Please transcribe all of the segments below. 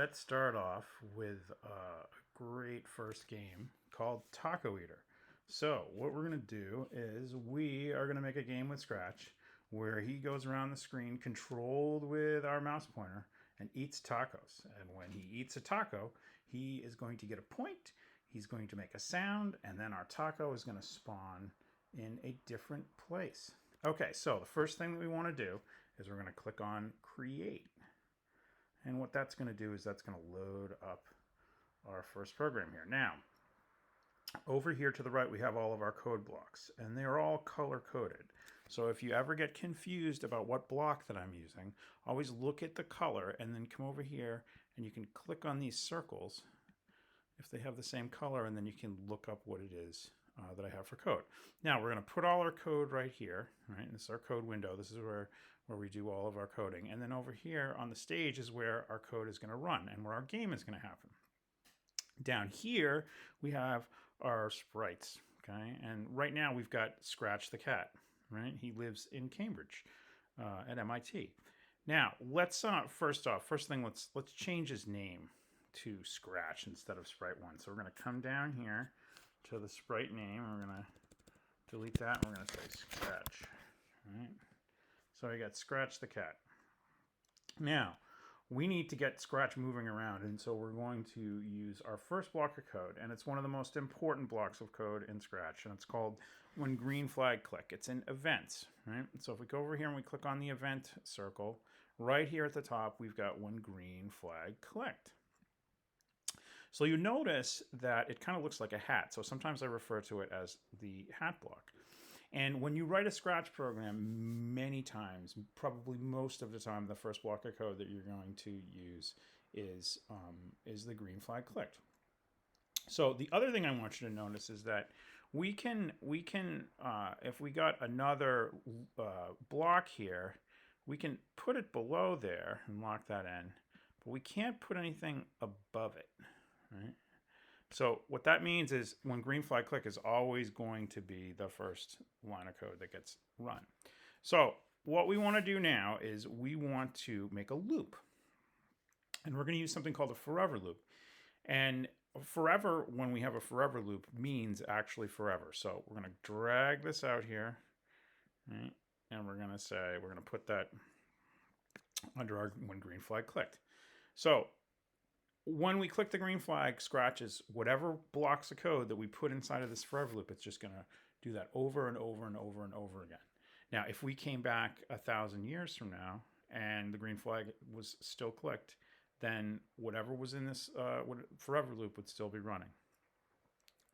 let's start off with a great first game called Taco Eater. So, what we're going to do is we are going to make a game with Scratch where he goes around the screen controlled with our mouse pointer and eats tacos. And when he eats a taco, he is going to get a point, he's going to make a sound, and then our taco is going to spawn in a different place. Okay, so the first thing that we want to do is we're going to click on Create. And what that's going to do is that's going to load up our first program here. Now, over here to the right, we have all of our code blocks, and they're all color coded. So if you ever get confused about what block that I'm using, always look at the color and then come over here and you can click on these circles if they have the same color, and then you can look up what it is that I have for code. Now we're going to put all our code right here, right? This is our code window. This is where we do all of our coding. And then over here on the stage is where our code is going to run and where our game is going to happen. Down here, we have our sprites, okay? And right now we've got Scratch the cat, right? He lives in Cambridge at MIT. Now, let's first thing, let's change his name to Scratch instead of Sprite1. So we're going to come down here to the sprite name. We're going to delete that. And we're going to say Scratch. All right. So I got Scratch the cat. Now, we need to get Scratch moving around, and so we're going to use our first block of code, and it's one of the most important blocks of code in Scratch, and it's called when green flag click. It's in events, right? So if we go over here and we click on the event circle, right here at the top, we've got when green flag clicked. So you notice that it kind of looks like a hat. So sometimes I refer to it as the hat block. And when you write a Scratch program, many times, probably most of the time, the first block of code that you're going to use is the green flag clicked. So the other thing I want you to notice is that we can if we got another block here, we can put it below there and lock that in, but we can't put anything above it, right? So what that means is when green flag click is always going to be the first line of code that gets run. So what we want to do now is we want to make a loop. And we're going to use something called a forever loop. And forever, when we have a forever loop, means actually forever. So we're going to drag this out here, right? And we're going to say, we're going to put that under our when green flag clicked. So when we click the green flag, Scratches whatever blocks of code that we put inside of this forever loop, it's just going to do that over and over and over and over again. Now, if we came back 1,000 years from now and the green flag was still clicked, then whatever was in this forever loop would still be running.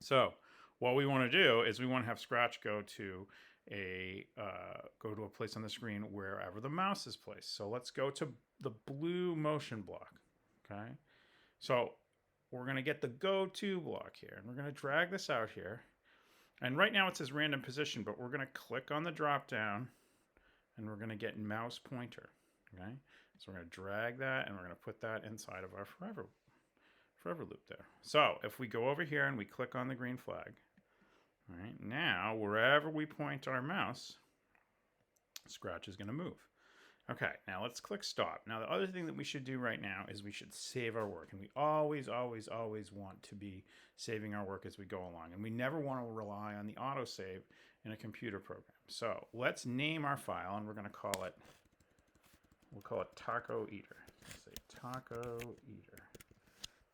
So what we want to do is we want to have Scratch go to a place on the screen wherever the mouse is placed. So let's go to the blue motion block, okay? So we're going to get the go to block here, and we're going to drag this out here. And right now it says random position, but we're going to click on the drop down and we're going to get mouse pointer. Okay. So we're going to drag that and we're going to put that inside of our forever loop there. So if we go over here and we click on the green flag, all right, now wherever we point our mouse, Scratch is going to move. Okay, now let's click stop. Now the other thing that we should do right now is we should save our work. And we always want to be saving our work as we go along. And we never want to rely on the autosave in a computer program. So let's name our file, and we're going to call it, we'll call it Taco Eater. Let's say Taco Eater.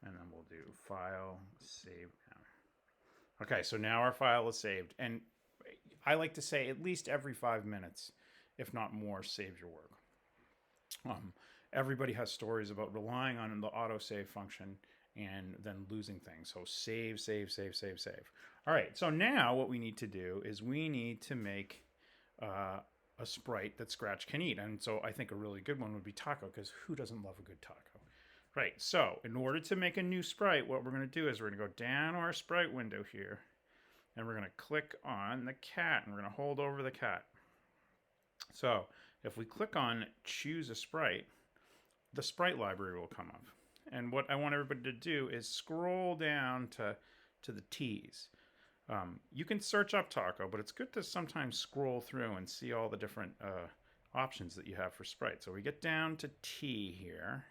And then we'll do file, save now. Okay, so now our file is saved. And I like to say at least every 5 minutes, if not more, save your work. Everybody has stories about relying on the autosave function and then losing things. So save. All right, so now what we need to do is we need to make a sprite that Scratch can eat. And so I think a really good one would be taco, because who doesn't love a good taco? Right, so in order to make a new sprite, what we're going to do is we're going to go down to our sprite window here, and we're going to click on the cat, and we're going to hold over the cat. So if we click on choose a sprite, the sprite library will come up. And what I want everybody to do is scroll down to the T's. You can search up taco, but it's good to sometimes scroll through and see all the different options that you have for sprite. So we get down to T here.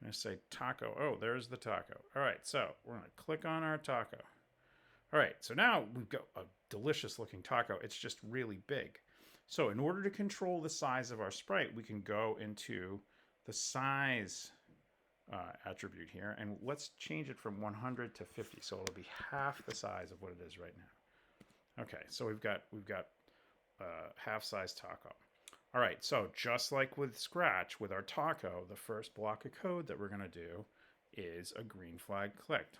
I'm going to say taco. Oh, there's the taco. All right, so we're going to click on our taco. All right, so now we've got a delicious looking taco. It's just really big. So in order to control the size of our sprite, we can go into the size attribute here, and let's change it from 100 to 50, so it'll be half the size of what it is right now. Okay, so we've got half size taco. All right, so just like with Scratch, with our taco, the first block of code that we're going to do is a green flag clicked.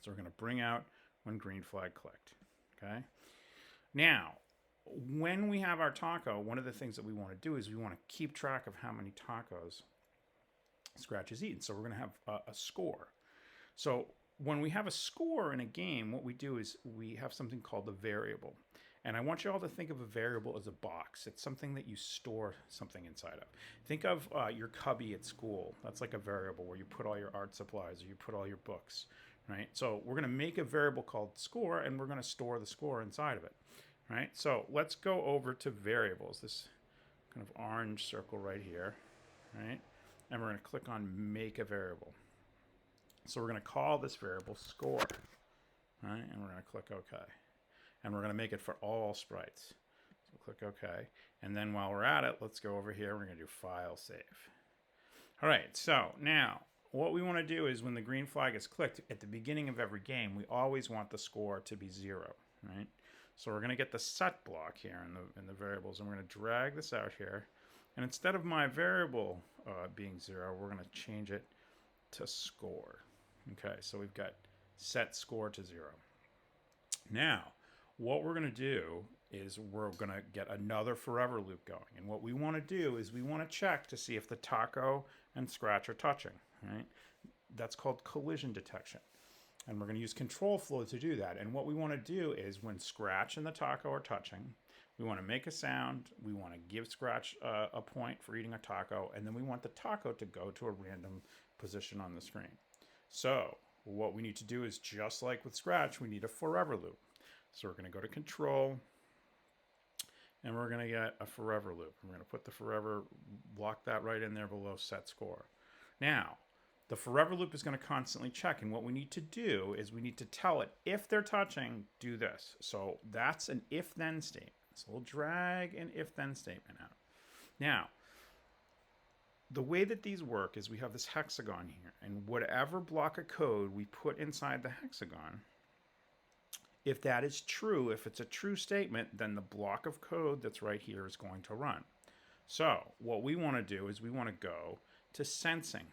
So we're going to bring out when green flag clicked. Okay. Now, when we have our taco, one of the things that we want to do is we want to keep track of how many tacos Scratch has eaten. So we're going to have a score. So when we have a score in a game, what we do is we have something called a variable. And I want you all to think of a variable as a box. It's something that you store something inside of. Think of your cubby at school. That's like a variable where you put all your art supplies or you put all your books, right? So we're going to make a variable called score, and we're going to store the score inside of it, right? So let's go over to variables, this kind of orange circle right here, right? And we're going to click on make a variable. So we're going to call this variable score, right? And we're going to click OK. And we're going to make it for all sprites. So click OK. And then while we're at it, let's go over here. We're going to do File, Save. All right, so now what we want to do is when the green flag is clicked at the beginning of every game, we always want the score to be 0, right? So we're going to get the set block here in the variables, and we're going to drag this out here. And instead of my variable being 0, we're going to change it to score. Okay, so we've got set score to 0. Now, what we're going to do is we're going to get another forever loop going. And what we want to do is we want to check to see if the taco and Scratch are touching, right? That's called collision detection. And we're going to use control flow to do that. And what we want to do is when Scratch and the taco are touching, we want to make a sound, we want to give Scratch a point for eating a taco, and then we want the taco to go to a random position on the screen. So what we need to do is just like with Scratch, we need a forever loop. So we're going to go to control, and we're going to get a forever loop. We're going to put the forever, block that right in there below set score. Now, the forever loop is going to constantly check, and what we need to do is we need to tell it, if they're touching, do this. So that's an if-then statement. So we'll drag an if-then statement out. Now, the way that these work is we have this hexagon here, and whatever block of code we put inside the hexagon, if that is true, if it's a true statement, then the block of code that's right here is going to run. So what we want to do is we want to go to sensing,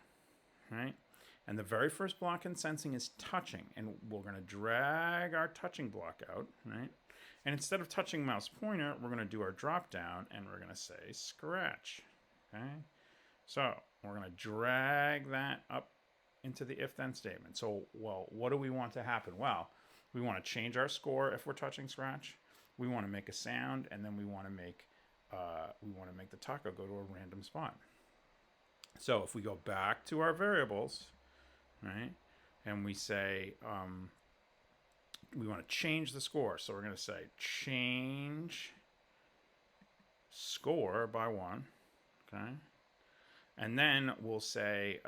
right? And the very first block in sensing is touching, and we're going to drag our touching block out, right? And instead of touching mouse pointer, we're going to do our drop down, and we're going to say Scratch, okay? So we're going to drag that up into the if-then statement. So, well, what do we want to happen? Well, we want to change our score if we're touching Scratch. We want to make a sound, and then we want to make the taco go to a random spot. So if we go back to our variables, right, and we say we want to change the score, so we're going to say change score by 1, okay, and then we'll say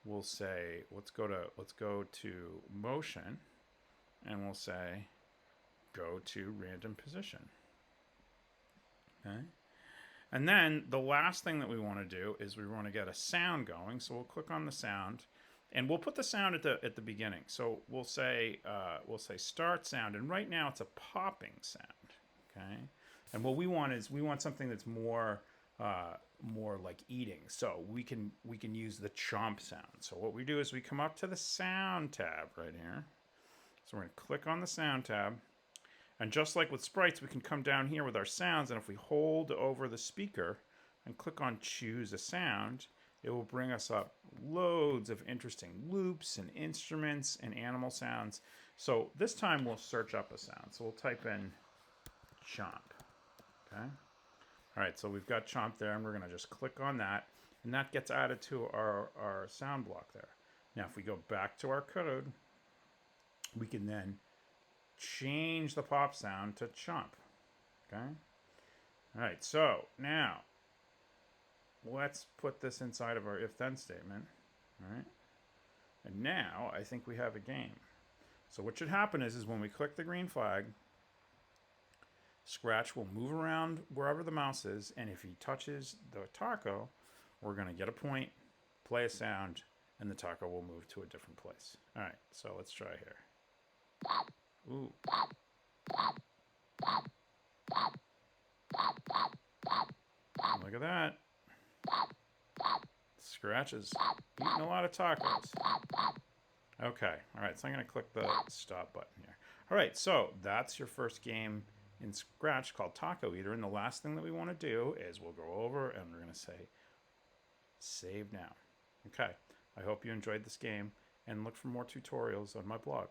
let's go to motion. And we'll say, go to random position. Okay. And then the last thing that we want to do is we want to get a sound going. So we'll click on the sound, and we'll put the sound at the beginning. So we'll say start sound, and right now it's a popping sound. Okay. And what we want is we want something that's more like eating. So we can use the chomp sound. So what we do is we come up to the sound tab right here. So we're going to click on the sound tab, and just like with sprites, we can come down here with our sounds, and if we hold over the speaker and click on choose a sound, it will bring us up loads of interesting loops and instruments and animal sounds. So this time we'll search up a sound. So we'll type in chomp, okay? All right, so we've got chomp there, and we're going to just click on that, and that gets added to our sound block there. Now, if we go back to our code, we can then change the pop sound to chomp, okay? All right, so now let's put this inside of our if-then statement. All right. And now I think we have a game. So what should happen is when we click the green flag, Scratch will move around wherever the mouse is, and if he touches the taco, we're going to get a point, play a sound, and the taco will move to a different place. All right, so let's try here. Ooh. Look at that. Scratch is eating a lot of tacos. Okay, all right, so I'm going to click the stop button here. All right, so that's your first game in Scratch called Taco Eater, and the last thing that we want to do is we'll go over and we're going to say save now. Okay, I hope you enjoyed this game and look for more tutorials on my blog.